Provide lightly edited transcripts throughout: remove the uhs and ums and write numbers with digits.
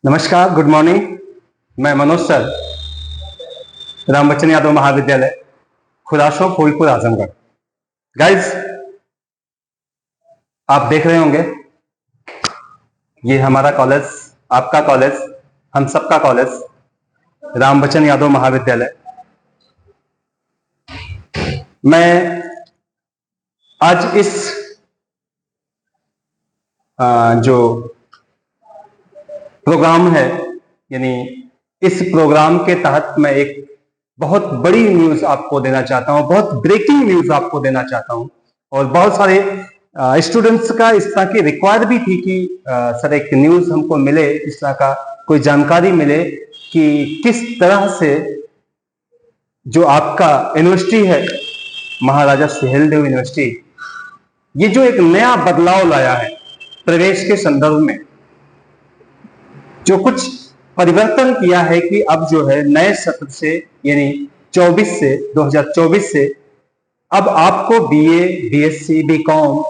नमस्कार, good morning. मैं Manoj sir, Ram Bachchan Yadav महाविद्यालय, खुदाशो, फूलपुर, आजमगढ़। गाइज, आप देख रहे होंगे ये हमारा कॉलेज, आपका कॉलेज, हम सबका कॉलेज, राम बच्चन यादव महाविद्यालय। मैं आज इस जो प्रोग्राम है, यानी इस प्रोग्राम के तहत मैं एक बहुत बड़ी न्यूज आपको देना चाहता हूं, बहुत ब्रेकिंग न्यूज आपको देना चाहता हूं। और बहुत सारे स्टूडेंट्स का इस तरह की रिक्वायर भी थी कि सर एक न्यूज हमको मिले, इस तरह का कोई जानकारी मिले कि किस तरह से जो आपका यूनिवर्सिटी है, महाराजा सुहेलदेव यूनिवर्सिटी, ये जो एक नया बदलाव लाया है प्रवेश के संदर्भ में, जो कुछ परिवर्तन किया है कि अब जो है नए सत्र से, यानी 2024 से अब आपको BA, BSc, BCom,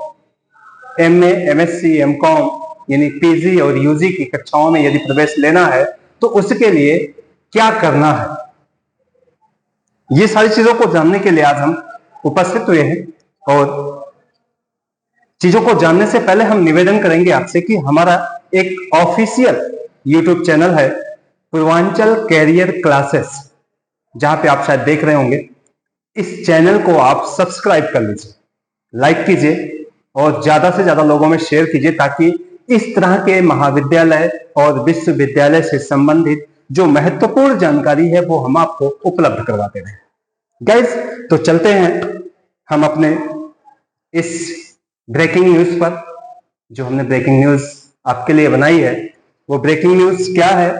MA, MSc, MCom यानी पीजी और यूजी की कक्षाओं में यदि प्रवेश लेना है तो उसके लिए क्या करना है, ये सारी चीजों को जानने के लिए आज हम उपस्थित हुए हैं। और चीजों को जानने से पहले हम निवेदन करेंगे आपसे कि हमारा एक ऑफिशियल यूट्यूब चैनल है, पूर्वांचल कैरियर क्लासेस, जहां पे आप शायद देख रहे होंगे। इस चैनल को आप सब्सक्राइब कर लीजिए, लाइक कीजिए और ज्यादा से ज्यादा लोगों में शेयर कीजिए, ताकि इस तरह के महाविद्यालय और विश्वविद्यालय से संबंधित जो महत्वपूर्ण जानकारी है वो हम आपको उपलब्ध करवाते रहे। गाइस, तो चलते हैं हम अपने इस ब्रेकिंग न्यूज पर। जो हमने ब्रेकिंग न्यूज आपके लिए बनाई है, वो ब्रेकिंग न्यूज क्या है?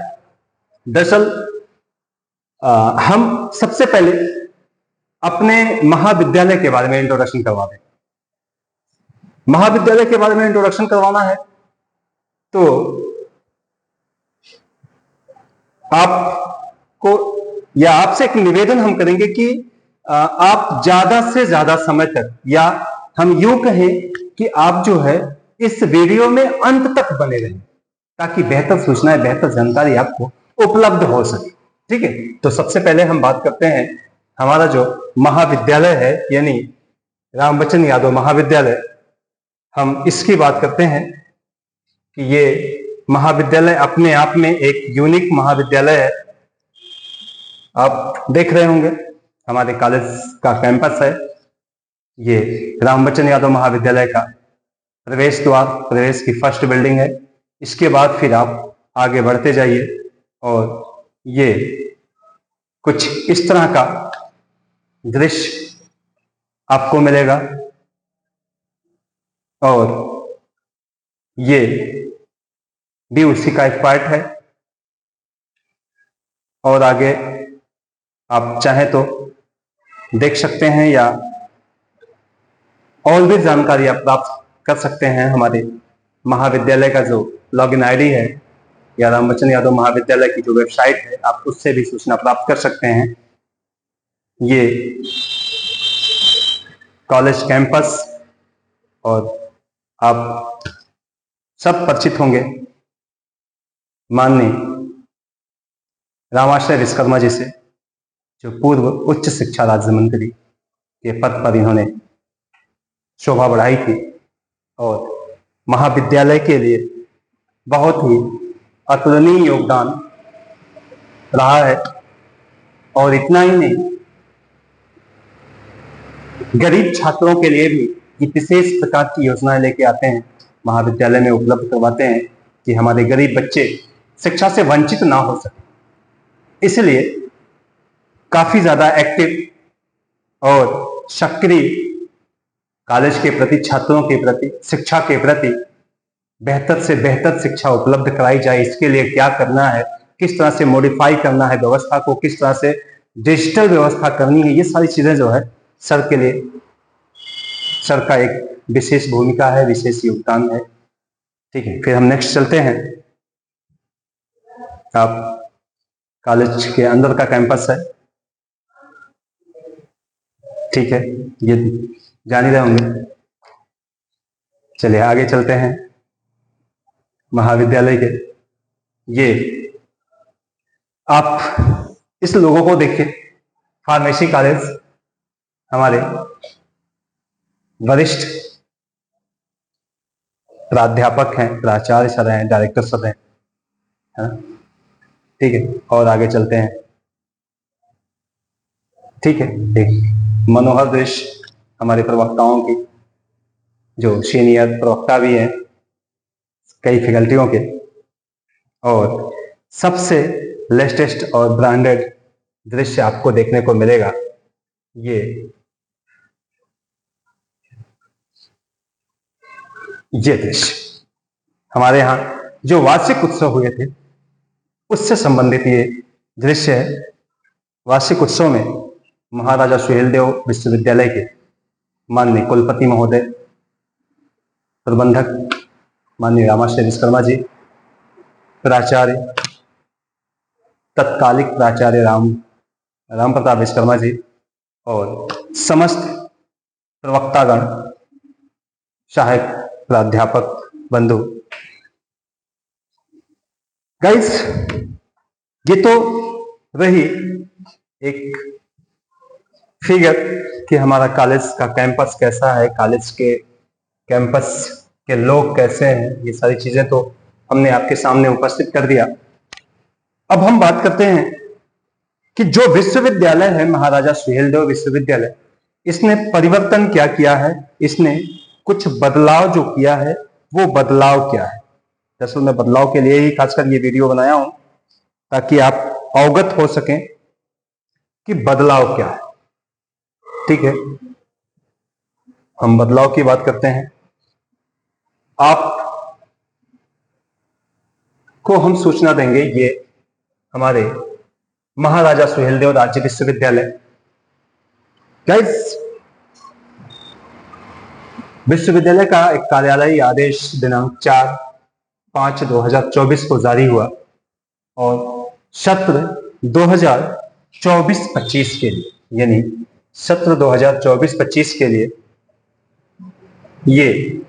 दरअसल हम सबसे पहले अपने महाविद्यालय के बारे में इंट्रोडक्शन करवा दें। महाविद्यालय के बारे में इंट्रोडक्शन करवाना है तो आपको या आपसे एक निवेदन हम करेंगे कि आप ज्यादा से ज्यादा समय तक, या हम यूं कहें कि आप जो है इस वीडियो में अंत तक बने रहें, ताकि बेहतर सूचनाएं, बेहतर जानकारी आपको उपलब्ध हो सके। ठीक है, तो सबसे पहले हम बात करते हैं हमारा जो महाविद्यालय है, यानी राम बच्चन यादव महाविद्यालय। हम इसकी बात करते हैं कि ये महाविद्यालय अपने आप में एक यूनिक महाविद्यालय है। आप देख रहे होंगे हमारे कॉलेज का कैंपस है, ये राम बच्चन यादव महाविद्यालय का प्रवेश द्वार, प्रवेश की फर्स्ट बिल्डिंग है। इसके बाद फिर आप आगे बढ़ते जाइए और ये कुछ इस तरह का दृश्य आपको मिलेगा। और ये भी उसी का एक पार्ट है। और आगे आप चाहें तो देख सकते हैं, या और भी जानकारी आप प्राप्त कर सकते हैं। हमारे महाविद्यालय का जो लॉगिन आईडी है, या राम बच्चन यादव महाविद्यालय की जो वेबसाइट है, आप उससे भी सूचना प्राप्त कर सकते हैं। ये कॉलेज कैंपस, और आप सब परिचित होंगे माननीय रामाश्रय विश्वकर्मा जी से, जो पूर्व उच्च शिक्षा राज्य मंत्री के पद पर इन्होंने शोभा बढ़ाई थी और महाविद्यालय के लिए बहुत ही अतुलनीय योगदान रहा है। और इतना ही नहीं, गरीब छात्रों के लिए भी विशेष प्रकार की योजनाएं लेके आते हैं, महाविद्यालय में उपलब्ध करवाते हैं कि हमारे गरीब बच्चे शिक्षा से वंचित ना हो सके। इसलिए काफी ज्यादा एक्टिव और सक्रिय कॉलेज के प्रति, छात्रों के प्रति, शिक्षा के प्रति बेहतर से बेहतर शिक्षा उपलब्ध कराई जाए, इसके लिए क्या करना है, किस तरह से मॉडिफाई करना है व्यवस्था को, किस तरह से डिजिटल व्यवस्था करनी है, ये सारी चीजें जो है सर के लिए, सर का एक विशेष भूमिका है, विशेष योगदान है। ठीक है, फिर हम नेक्स्ट चलते हैं। आप कॉलेज के अंदर का कैंपस है, ठीक है, ये जान ही रहे होंगे। चलिए आगे चलते हैं महाविद्यालय के ये आप इस लोगों को देखिए, फार्मेसी कॉलेज, हमारे वरिष्ठ प्राध्यापक हैं, प्राचार्य सर हैं, डायरेक्टर सर हैं, है ना? ठीक है, और आगे चलते हैं। ठीक है, एक मनोहर दृश्य हमारे प्रवक्ताओं की, जो सीनियर प्रवक्ता भी हैं कई फैकल्टियों के, और सबसे लेटेस्ट और ब्रांडेड दृश्य आपको देखने को मिलेगा। ये दृश्य हमारे यहाँ जो वार्षिक उत्सव हुए थे उससे संबंधित ये दृश्य है। वार्षिक उत्सव में महाराजा सुहेलदेव विश्वविद्यालय के माननीय कुलपति महोदय, प्रबंधक माननीय रामाश्रय विश्वकर्मा जी, प्राचार्य, तत्कालिक प्राचार्य राम प्रताप विश्वकर्मा जी, और समस्त प्रवक्तागण, सहायक प्राध्यापक बंधु। गाइस, ये तो रही एक फिगर कि हमारा कॉलेज का कैंपस कैसा है, कॉलेज के कैंपस के लोग कैसे हैं, ये सारी चीजें तो हमने आपके सामने उपस्थित कर दिया। अब हम बात करते हैं कि जो विश्वविद्यालय है महाराजा सुहेलदेव विश्वविद्यालय, इसने परिवर्तन क्या किया है, इसने कुछ बदलाव जो किया है वो बदलाव क्या है। दरअसल मैं बदलाव के लिए ही खासकर ये वीडियो बनाया हूं, ताकि आप अवगत हो सकें कि बदलाव क्या है। ठीक है, हम बदलाव की बात करते हैं। आप को हम सूचना देंगे, ये हमारे महाराजा सुहेलदेव राज्य विश्वविद्यालय। गाइस, विश्वविद्यालय का एक कार्यालयी आदेश दिनांक 4/5/2024 को जारी हुआ, और सत्र 2024-25 के लिए, यानी सत्र 2024-25 के लिए ये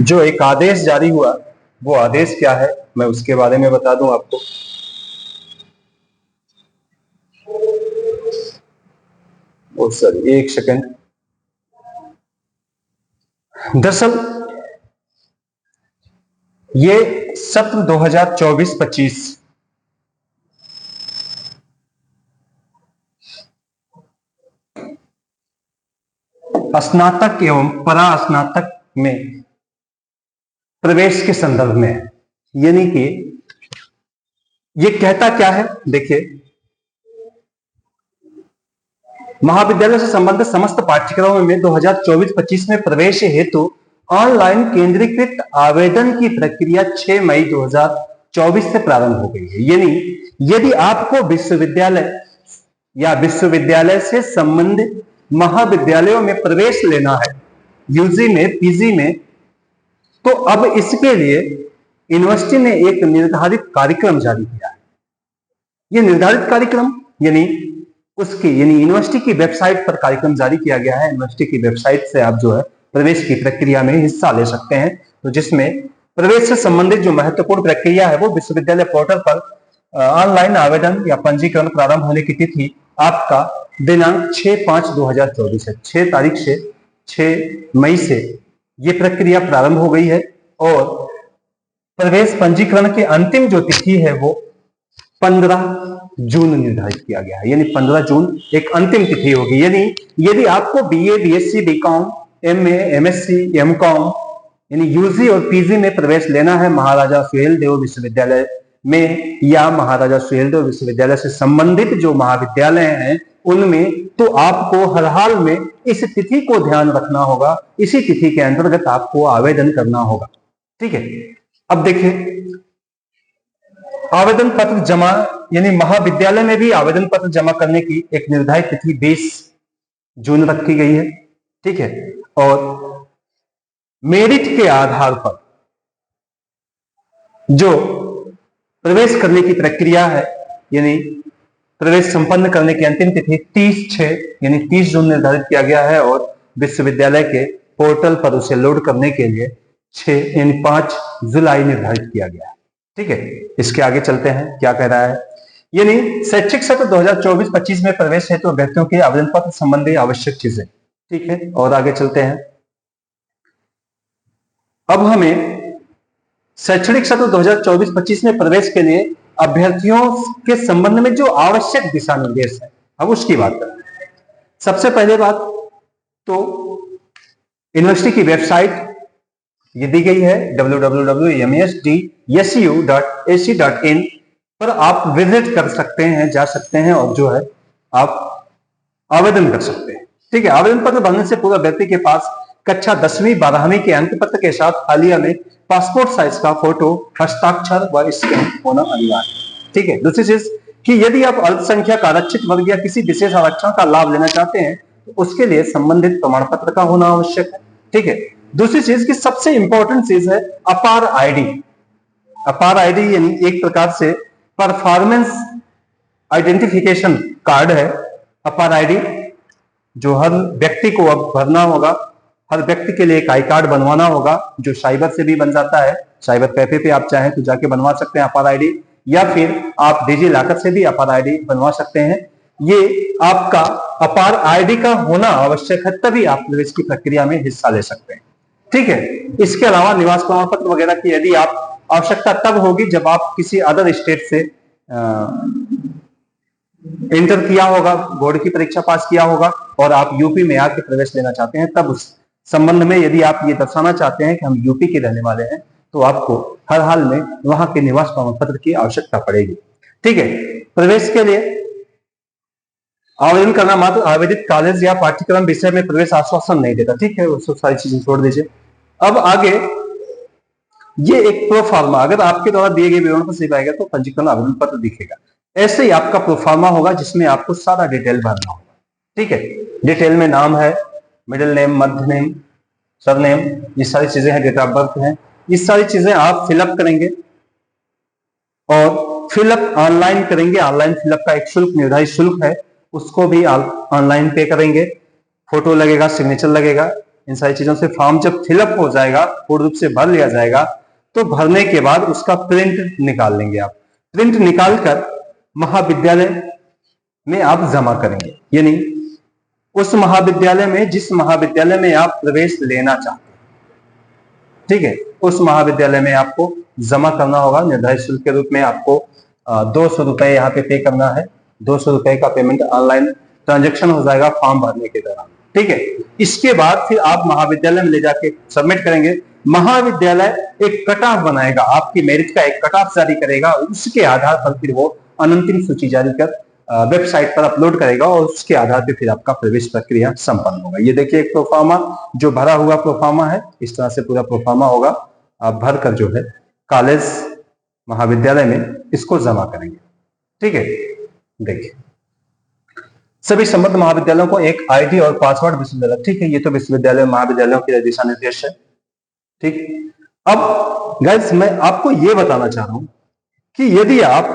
जो एक आदेश जारी हुआ, वो आदेश क्या है मैं उसके बारे में बता दूं आपको। सर एक सेकंड। दरअसल ये सत्र 2024-25 स्नातक एवं परा स्नातक में प्रवेश के संदर्भ में है। यानी कि ये कहता क्या है, देखिए, महाविद्यालय से संबंधित समस्त पाठ्यक्रमों में 2024-25 में प्रवेश हेतु ऑनलाइन केंद्रीकृत आवेदन की प्रक्रिया 6 मई 2024 से प्रारंभ हो गई है। यानी यदि आपको विश्वविद्यालय या विश्वविद्यालय से संबंधित महाविद्यालयों में प्रवेश लेना है, यूजी में, पीजी में, तो अब इसके लिए यूनिवर्सिटी ने एक निर्धारित कार्यक्रम जारी किया है। यह निर्धारित कार्यक्रम यानी यूनिवर्सिटी की वेबसाइट पर कार्यक्रम जारी किया गया है। यूनिवर्सिटी की वेबसाइट से आप जो है प्रवेश की प्रक्रिया में हिस्सा ले सकते हैं। तो जिसमें प्रवेश से संबंधित जो महत्वपूर्ण प्रक्रिया है वो विश्वविद्यालय पोर्टल पर ऑनलाइन आवेदन या पंजीकरण प्रारंभ होने की तिथि आपका दिनांक 6/5/2024 है। 6 तारीख से 6 मई से ये प्रक्रिया प्रारंभ हो गई है, और प्रवेश पंजीकरण की अंतिम जो तिथि है वो 15 जून निर्धारित किया गया है। यानी 15 जून एक अंतिम तिथि होगी। यानी यदि आपको BA, BSc, BCom, MA, MSc, MCom यानी यूजी और पीजी में प्रवेश लेना है महाराजा सुहेलदेव विश्वविद्यालय में, या महाराजा सुहेलदेव विश्वविद्यालय से संबंधित जो महाविद्यालय हैं उनमें, तो आपको हर हाल में इस तिथि को ध्यान रखना होगा। इसी तिथि के अंतर्गत आपको आवेदन करना होगा। ठीक है, अब देखिए, आवेदन पत्र जमा, यानी महाविद्यालय में भी आवेदन पत्र जमा करने की एक निर्धारित तिथि 20 जून रखी गई है। ठीक है, और मेरिट के आधार पर जो प्रवेश करने की प्रक्रिया है, यानी प्रवेश संपन्न करने की अंतिम तिथि 30/6 यानी 30 जून निर्धारित किया गया है, और विश्वविद्यालय के पोर्टल पर उसे लोड करने के लिए 5 जुलाई निर्धारित किया गया है। ठीक है, इसके आगे चलते हैं, क्या कह रहा है। यानी शैक्षिक सत्र 2024-25 में प्रवेश हेतु अभ्यर्थियों के आवेदन पत्र संबंधी आवश्यक चीजें। ठीक है, और आगे चलते हैं। अब हमें शैक्षणिक सत्र 2024-25 में प्रवेश के लिए अभ्यर्थियों के संबंध में जो आवश्यक दिशा निर्देश है, अब उसकी बात करें। सबसे पहले बात तो यूनिवर्सिटी की वेबसाइट ये दी गई है www.mesdsu.ac.in पर आप विजिट कर सकते हैं, जा सकते हैं और जो है आप आवेदन कर सकते हैं। ठीक है, आवेदन पत्र भरने से पूर्व व्यक्ति के पास कक्षा 10वीं 12वीं के अंक पत्र के साथ हालिया में पासपोर्ट साइज का फोटो, हस्ताक्षर व स्कैन होना अनिवार्य है। ठीक है, दूसरी चीज कि यदि आप अल्पसंख्यक आरक्षित वर्ग या किसी विशेष आरक्षण का लाभ लेना चाहते हैं तो उसके लिए संबंधित प्रमाण पत्र का होना आवश्यक है। ठीक है, दूसरी चीज की सबसे इंपॉर्टेंट चीज है अपार आईडी। अपार आईडी यानी एक प्रकार से परफॉर्मेंस आइडेंटिफिकेशन कार्ड है। अपार आईडी जो हर व्यक्ति को अब भरना होगा, हर व्यक्ति के लिए एक आई कार्ड बनवाना होगा, जो साइबर से भी बन जाता है। साइबर कैफे पे आप चाहें तो जाके बनवा सकते हैं अपार आईडी, या फिर आप डिजी लॉकर से भी अपार आईडी बनवा सकते हैं। ये आपका अपार आईडी का होना आवश्यक है, तभी आप प्रवेश की प्रक्रिया में हिस्सा ले सकते हैं। ठीक है, इसके अलावा निवास प्रमाण पत्र वगैरह की यदि आप आवश्यकता तब होगी जब आप किसी अदर स्टेट से इंटर किया होगा, बोर्ड की परीक्षा पास किया होगा और आप यूपी में आके प्रवेश लेना चाहते हैं, तब उस संबंध में यदि आप ये दर्शाना चाहते हैं कि हम यूपी के रहने वाले हैं तो आपको हर हाल में वहां के निवास प्रमाण पत्र की आवश्यकता पड़ेगी। ठीक है, प्रवेश के लिए आवेदन करना मात्र आवेदित कॉलेज या पाठ्यक्रम विषय में प्रवेश आश्वासन नहीं देता। ठीक है, उसको सारी चीजें छोड़ दीजिए। अब आगे ये एक प्रोफार्मा, अगर आपके द्वारा दिए गए विवरण पर सही पाएगा तो पंजीकरण आवेदन पत्र दिखेगा। ऐसे ही आपका प्रोफार्मा होगा जिसमें आपको सारा डिटेल भरना होगा। ठीक है, डिटेल में नाम है, मिडिल नेम, मध्य नेम, सरनेम, ये सारी चीजें हैं, डेट ऑफ बर्थ है, ये सारी चीजें आप फिलअप करेंगे और फिलअप ऑनलाइन करेंगे। ऑनलाइन फिलअप का एक शुल्क, निर्धारित शुल्क है, उसको भी आप ऑनलाइन पे करेंगे। फोटो लगेगा, सिग्नेचर लगेगा, इन सारी चीजों से फॉर्म जब फिलअप हो जाएगा, पूर्ण रूप से भर लिया जाएगा, तो भरने के बाद उसका प्रिंट निकाल लेंगे आप। प्रिंट निकालकर महाविद्यालय में आप जमा करेंगे, यानी उस महाविद्यालय में जिस महाविद्यालय में आप प्रवेश लेना चाहते हैं, ठीक है, उस महाविद्यालय में आपको जमा करना होगा। निर्धारित शुल्क के रूप में आपको 200 रुपए यहाँ पे पे करना है। 200 रुपए का पेमेंट ऑनलाइन ट्रांजेक्शन हो जाएगा फॉर्म भरने के दौरान। ठीक है, इसके बाद फिर आप महाविद्यालय में ले जाके सबमिट करेंगे। महाविद्यालय एक कट ऑफ बनाएगा, आपकी मेरिट का एक कट ऑफ जारी करेगा, उसके आधार पर फिर वो अंतिम सूची जारी कर वेबसाइट पर अपलोड करेगा और उसके आधार पर फिर आपका प्रवेश प्रक्रिया संपन्न होगा। ये देखिए एक प्रोफार्मा जो भरा हुआ प्रोफार्मा है, इस तरह से पूरा प्रोफार्मा होगा। आप भर कर जो है कॉलेज महाविद्यालय में इसको जमा करेंगे। ठीक है, देखिए सभी संबद्ध महाविद्यालयों को एक आईडी और पासवर्ड विश्वविद्यालय। ठीक है, ये तो विश्वविद्यालय महाविद्यालयों के दिशा निर्देश है। ठीक, अब गाइस मैं आपको यह बताना चाह रहा हूं कि यदि आप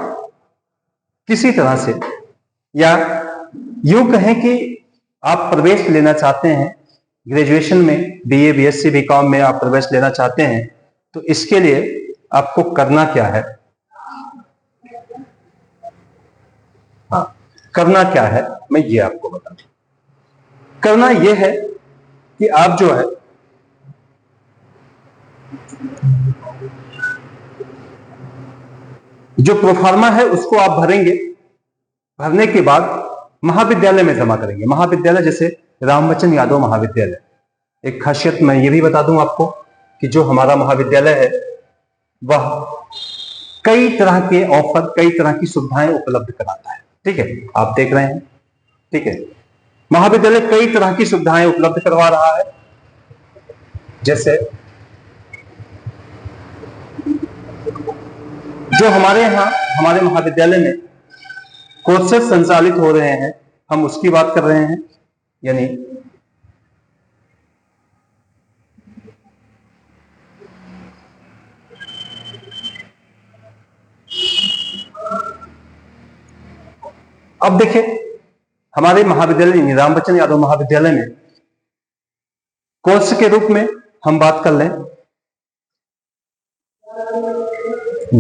किसी तरह से या यूं कहें कि आप प्रवेश लेना चाहते हैं ग्रेजुएशन में, बीए, बीएससी, बीकॉम में आप प्रवेश लेना चाहते हैं, तो इसके लिए आपको करना क्या है? हाँ, करना क्या है मैं ये आपको बताऊं। करना यह है कि आप जो है जो प्रोफार्मा है उसको आप भरेंगे। भरने के बाद महाविद्यालय में जमा करेंगे। महाविद्यालय जैसे रामवचन यादव महाविद्यालय, एक खासियत मैं ये भी बता दूं आपको कि जो हमारा महाविद्यालय है वह कई तरह के ऑफर, कई तरह की सुविधाएं उपलब्ध कराता है। ठीक है, आप देख रहे हैं। ठीक है, महाविद्यालय कई तरह की सुविधाएं उपलब्ध करवा रहा है, जैसे जो हमारे यहाँ हमारे महाविद्यालय में कोर्सेज संचालित हो रहे हैं, हम उसकी बात कर रहे हैं। यानी अब देखिए हमारे महाविद्यालय रामवचन यादव महाविद्यालय में कोर्स के रूप में हम बात कर लें,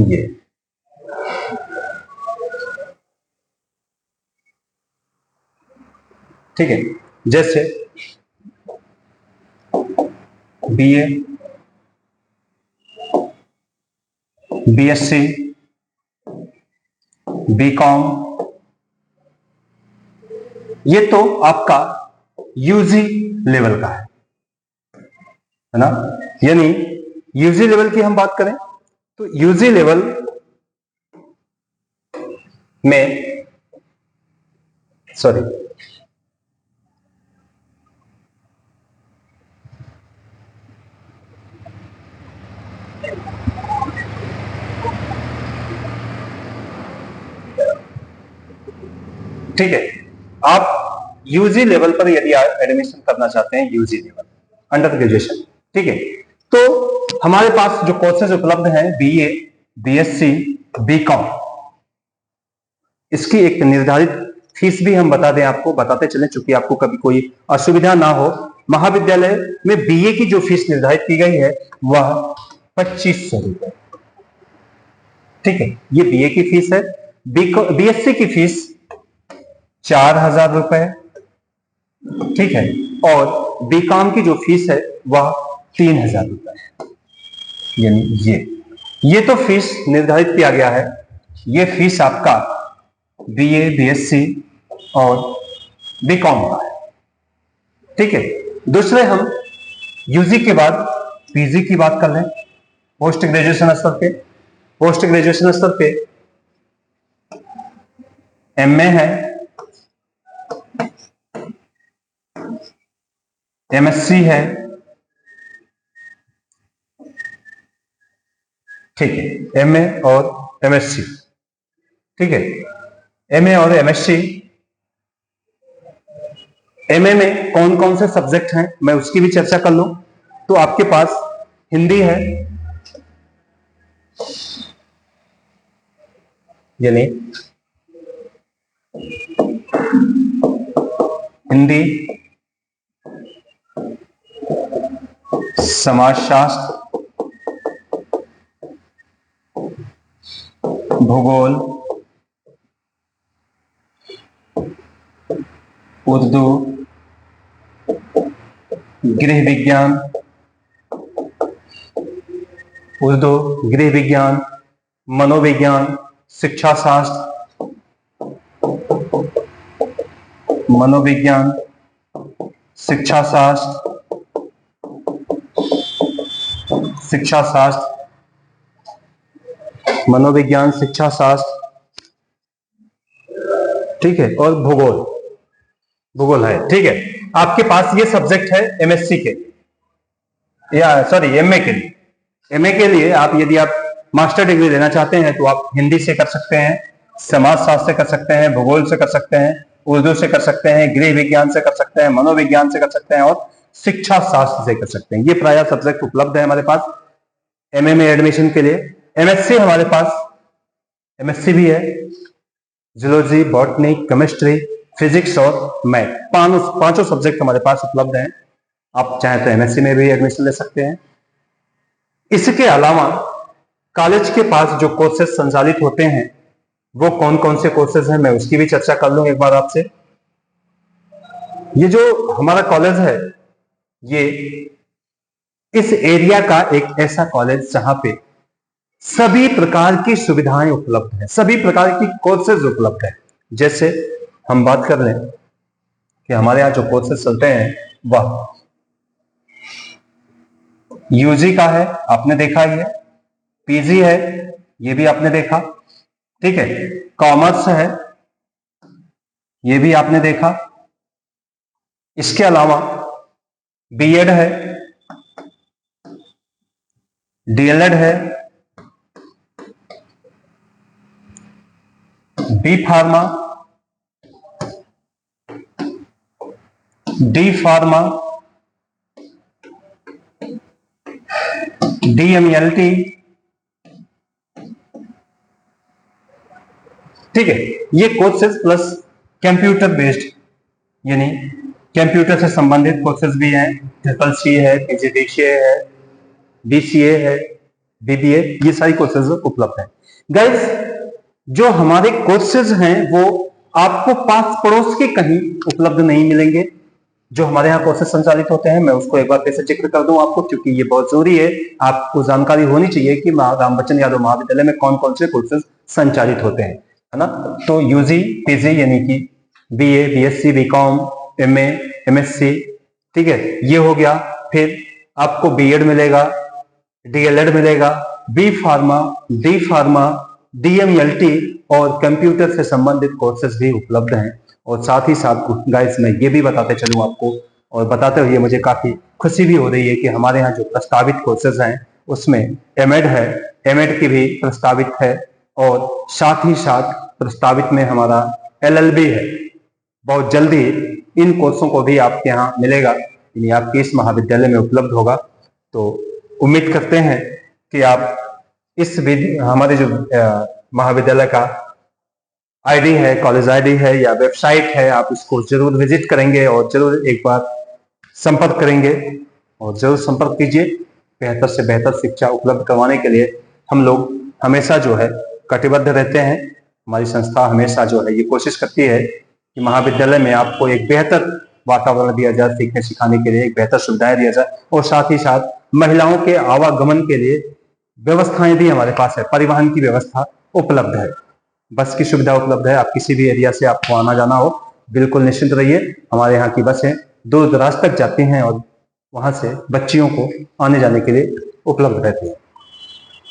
ये ठीक है, जैसे बीए, बीएससी, बीकॉम, ये तो आपका यूजी लेवल का है ना। यानी यूजी लेवल की हम बात करें तो यूजी लेवल में, सॉरी, ठीक है, आप यूजी लेवल पर यदि आप एडमिशन करना चाहते हैं, यूजी लेवल अंडर ग्रेजुएशन, ठीक है, तो हमारे पास जो कोर्सेज उपलब्ध हैं, बीए, बीएससी, बीकॉम, इसकी एक निर्धारित फीस भी हम बता दें, आपको बताते चलें, चूंकि आपको कभी कोई असुविधा ना हो। महाविद्यालय में बीए की जो फीस निर्धारित की गई है वह 2500 रुपए, ठीक है, ये बीए की फीस है। बीएससी की फीस 4000 रुपए, ठीक है, और बीकॉम की जो फीस है वह 3000 रुपए है। यानी ये तो फीस निर्धारित किया गया है, ये फीस आपका बीए, बीएससी और बीकॉम का है, ठीक है। दूसरे हम यूजी के बाद पीजी की बात कर लें, पोस्ट ग्रेजुएशन स्तर पे। पोस्ट ग्रेजुएशन स्तर पे एमए है, एमएससी है, ठीक है, एमए और एमएससी, ठीक है, एमए और एमएससी। एमए में कौन कौन से सब्जेक्ट हैं मैं उसकी भी चर्चा कर लूं, तो आपके पास हिंदी है, यानी हिंदी, समाजशास्त्र, भूगोल, उर्दू, गृह विज्ञान, उर्दू, गृह विज्ञान, मनोविज्ञान, शिक्षा शास्त्र, मनोविज्ञान, शिक्षा शास्त्र, शिक्षा शास्त्र, मनोविज्ञान, शिक्षा शास्त्र, ठीक है, और भूगोल, भूगोल है, ठीक है। आपके पास ये सब्जेक्ट है एमएससी के, या सॉरी एमए के लिए। एमए के लिए आप यदि आप मास्टर डिग्री लेना चाहते हैं तो आप हिंदी से कर सकते हैं, समाजशास्त्र से कर सकते हैं, भूगोल से कर सकते हैं, उर्दू से कर सकते हैं, गृह विज्ञान से कर सकते हैं, मनोविज्ञान से कर सकते हैं और शिक्षा शास्त्र से कर सकते हैं। ये प्राय सब्जेक्ट उपलब्ध है हमारे पास एमए में एडमिशन के लिए। एमएससी हमारे पास, एमएससी भी है, जूलॉजी, बॉटनी, केमिस्ट्री, फिजिक्स और मैथ, पांचों सब्जेक्ट हमारे पास उपलब्ध हैं। आप चाहें तो एमएससी में भी एडमिशन ले सकते हैं। इसके अलावा कॉलेज के पास जो कोर्सेज संचालित होते हैं वो कौन कौन से कोर्सेज हैं मैं उसकी भी चर्चा कर लूं एक बार आपसे। ये जो हमारा कॉलेज है ये इस एरिया का एक ऐसा कॉलेज जहां पे सभी प्रकार की सुविधाएं उपलब्ध हैं, सभी प्रकार की कोर्सेज उपलब्ध है। जैसे हम बात कर लें कि हमारे यहाँ जो कोर्सेज चलते हैं वह यूजी का है, आपने देखा ही है, पीजी है, ये भी आपने देखा, ठीक है, कॉमर्स है, ये भी आपने देखा। इसके अलावा बीएड है, डीएलएड है, B pharma, D pharma, DMLT, ठीक है, ये कोर्सेज प्लस कंप्यूटर बेस्ड यानी कंप्यूटर से संबंधित कोर्सेज भी हैं, CCC है, PGDCA है, DCA है, BBA, ये सारी कोर्सेज उपलब्ध हैं। गाइस, जो हमारे कोर्सेज हैं वो आपको पास पड़ोस के कहीं उपलब्ध नहीं मिलेंगे। जो हमारे यहाँ कोर्सेज संचालित होते हैं, मैं उसको एक बार फिर से जिक्र कर दूं आपको, क्योंकि ये बहुत जरूरी है, आपको जानकारी होनी चाहिए कि राम बच्चन यादव महाविद्यालय में कौन कौन से कोर्सेज संचालित होते हैं, है ना। तो यूजी, पीजी यानी कि BA, BSc, BCom, MA, MSc, ठीक है, ये हो गया। फिर आपको B.Ed मिलेगा, DLED मिलेगा, B pharma, D pharma, DMLT और कंप्यूटर से संबंधित कोर्सेज भी उपलब्ध हैं। और साथ ही साथ गाइस, मैं ये भी बताते चलूं आपको, और बताते हुए मुझे काफी खुशी भी हो रही है कि हमारे यहाँ जो प्रस्तावित कोर्सेज हैं उसमें M.Ed है, M.Ed की भी प्रस्तावित है, और साथ ही साथ प्रस्तावित में हमारा LLB है। बहुत जल्दी इन कोर्सों को भी आपके यहाँ मिलेगा, यानी आपके इस महाविद्यालय में उपलब्ध होगा। तो उम्मीद करते हैं कि आप इस हमारे जो महाविद्यालय का आईडी है, कॉलेज आईडी है या वेबसाइट है, आप इसको जरूर विजिट करेंगे और जरूर एक बार संपर्क करेंगे, और जरूर संपर्क कीजिए। बेहतर से बेहतर शिक्षा उपलब्ध करवाने के लिए हम लोग हमेशा जो है कटिबद्ध रहते हैं। हमारी संस्था हमेशा जो है ये कोशिश करती है कि महाविद्यालय में आपको एक बेहतर वातावरण दिया जाए, सीखने सिखाने के लिए एक बेहतर सुविधाएं दिया जाए, और साथ ही साथ महिलाओं के आवागमन के लिए व्यवस्थाएं भी हमारे पास है। परिवहन की व्यवस्था उपलब्ध है, बस की सुविधा उपलब्ध है। आप किसी भी एरिया से आपको आना जाना हो, बिल्कुल निश्चिंत रहिए, हमारे यहाँ की बसें दूर दराज तक जाती हैं और वहां से बच्चियों को आने जाने के लिए उपलब्ध रहती है।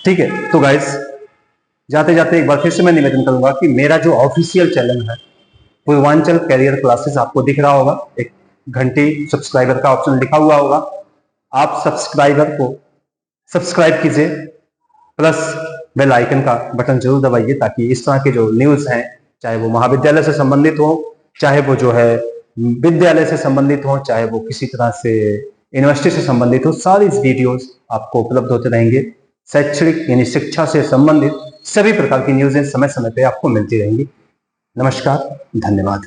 ठीक है, तो गाइस, जाते जाते एक बार फिर से मैं निवेदन करूंगा कि मेरा जो ऑफिशियल चैनल है पूर्वांचल कैरियर क्लासेस, आपको दिख रहा होगा, एक घंटी सब्सक्राइबर का ऑप्शन लिखा हुआ होगा, आप सब्सक्राइबर को सब्सक्राइब कीजिए, प्लस बेल आइकन का बटन जरूर दबाइए, ताकि इस तरह के जो न्यूज हैं, चाहे वो महाविद्यालय से संबंधित हो, चाहे वो जो है विद्यालय से संबंधित हो, चाहे वो किसी तरह से यूनिवर्सिटी से संबंधित हो, सारी वीडियोस आपको उपलब्ध होते रहेंगे। शैक्षणिक यानी शिक्षा से संबंधित सभी प्रकार की न्यूज़ें समय समय पे आपको मिलती रहेंगी। नमस्कार, धन्यवाद।